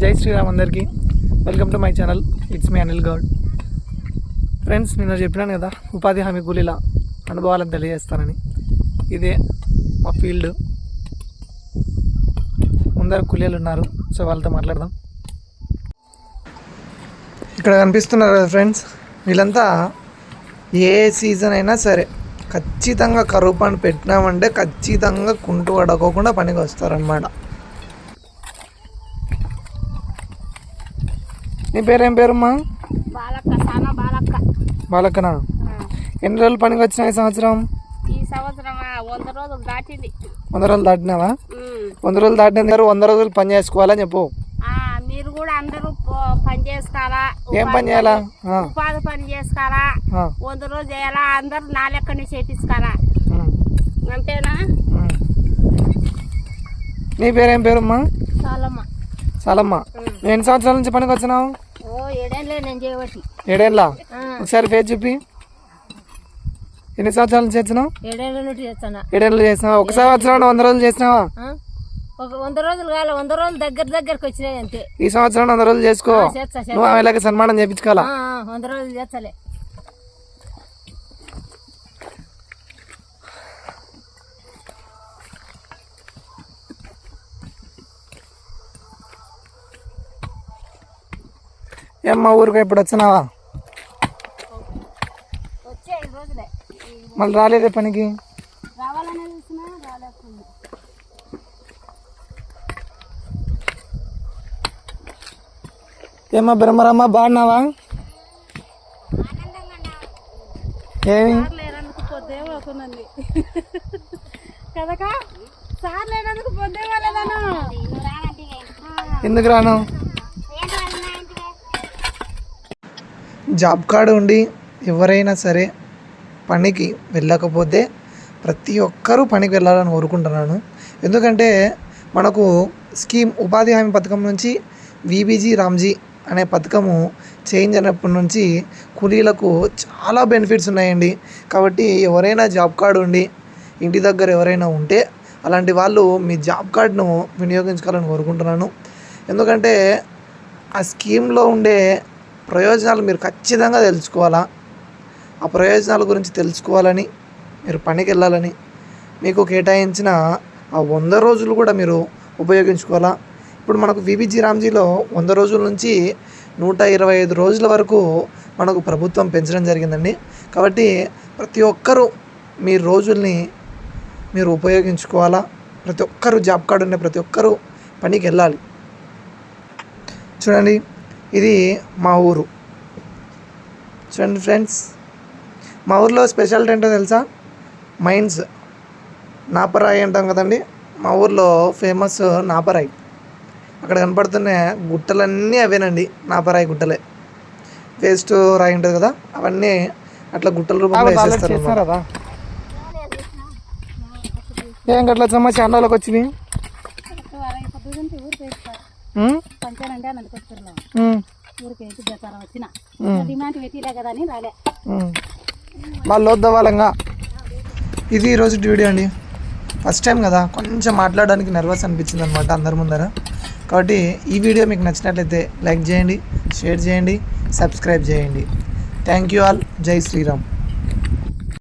జై శ్రీరామ్ అందరికీ welcome to my channel. It's me Anil Goud. Friends, నేను చెప్పినాను కదా ఉపాధి హామీ కూలీల అనుభవాలను తెలియజేస్తానని. ఇదే మా ఫీల్డ్. ముందర కూలీలు ఉన్నారు, సో వాళ్ళతో మాట్లాడదాం. ఇక్కడ కనిపిస్తున్నారు కదా ఫ్రెండ్స్, వీళ్ళంతా ఏ సీజన్ అయినా సరే ఖచ్చితంగా కరువు పని పెట్టినామంటే ఖచ్చితంగా కుంటు పడకోకుండా పనికి వస్తారనమాట. నీ పేరేం పేరమ్మా? బాలక్కనా? ఎన్ని రోజులు పనికి వచ్చినా ఈ సంవత్సరం? 100 రోజులు దాటినావా? 100 రోజులు దాటిన 100 రోజులు పని చేసుకోవాలని చెప్పు. మీరు కూడా అందరూ పని చేసుకోవాలా. ఏం పని చేయాలా? ఉపాధి పని చేసుకోవాలా. 100 రోజులు చేయాలా. అందరూ నా లెక్కనే చేపించుకోవాలా. అంతేనా? నీ పేరేం పేరమ్మా? సాలమ్మ. ఎన్ని సంవత్సరాల నుంచి పనికి వచ్చినావు? 7 ఏళ్ళ. ఒకసారి ఫేస్ చూపి. ఎన్ని సంవత్సరాల నుంచి చేస్తున్నావు? 7 ఏళ్ళు చేసినావా? ఒక సంవత్సరం 100 రోజులు చేసినావా? 100 రోజులు కాదు, 100 రోజులు దగ్గరకు వచ్చినాయి అంతే. ఈ సంవత్సరం 100 రోజులు చేసుకో. నువ్వు ఆమెలాగే సన్మానం చేయించుకోవాలా? 100 రోజులు చేస్తలే. ఏమ్మా ఊరికి ఇప్పుడు వచ్చినావా? మళ్ళీ రాలేదే పనికి? ఏమ్మా బ్రహ్మరమ్మ, బాగున్నావా? ఏమి ఎందుకు రాను? జాబ్ కార్డు ఉండి ఎవరైనా సరే పనికి వెళ్ళకపోతే ప్రతి ఒక్కరూ పనికి వెళ్ళాలని కోరుకుంటున్నాను. ఎందుకంటే మనకు స్కీమ్ ఉపాధి హామీ పథకం నుంచి విబీజీ రామ్జీ అనే పథకము చేంజ్ అయినప్పటి నుంచి కూలీలకు చాలా బెనిఫిట్స్ ఉన్నాయండి. కాబట్టి ఎవరైనా జాబ్ కార్డు ఉండి ఇంటి దగ్గర ఎవరైనా ఉంటే అలాంటి వాళ్ళు మీ జాబ్ కార్డును వినియోగించుకోవాలని కోరుకుంటున్నాను. ఎందుకంటే ఆ స్కీమ్లో ఉండే ప్రయోజనాలు మీరు ఖచ్చితంగా తెలుసుకోవాలా. ఆ ప్రయోజనాల గురించి తెలుసుకోవాలని, మీరు పనికి వెళ్ళాలని, మీకు కేటాయించిన ఆ 100 రోజులు కూడా మీరు ఉపయోగించుకోవాలా. ఇప్పుడు మనకు విబీజీ రామ్జీలో 100 రోజుల నుంచి 125 రోజుల వరకు మనకు ప్రభుత్వం పెంచడం జరిగిందండి. కాబట్టి ప్రతి ఒక్కరూ మీ రోజుల్ని మీరు ఉపయోగించుకోవాలా. ప్రతి ఒక్కరూ జాబ్ కార్డు ఉండే ప్రతి ఒక్కరూ పనికి వెళ్ళాలి. చూడండి, ఇది మా ఊరు. చూడండి ఫ్రెండ్స్, మా ఊర్లో స్పెషాలిటీ ఏంటో తెలుసా? మైన్స్, నాపరాయి అంటాం కదండి. మా ఊర్లో ఫేమస్ నాపరాయి. అక్కడ కనపడుతున్న గుట్టలన్నీ అవేనండి, నాపరాయి గుట్టలే. వేస్ట్ రాయి ఉంటుంది కదా, అవన్నీ అట్లా గుట్టల రూపంలో వేసేస్తారు కదా. ఏం గట్ల వచ్చామా? చాలా రోజులకు వచ్చింది. వాళ్ళు వద్దవాళ్ళంగా. ఇది ఈరోజు వీడియో అండి. ఫస్ట్ టైం కదా, కొంచెం మాట్లాడడానికి నర్వస్ అనిపించింది అనమాట అందరి ముందర. కాబట్టి ఈ వీడియో మీకు నచ్చినట్లయితే లైక్ చేయండి, షేర్ చేయండి, సబ్స్క్రైబ్ చేయండి. Thank you all. జై శ్రీరామ్.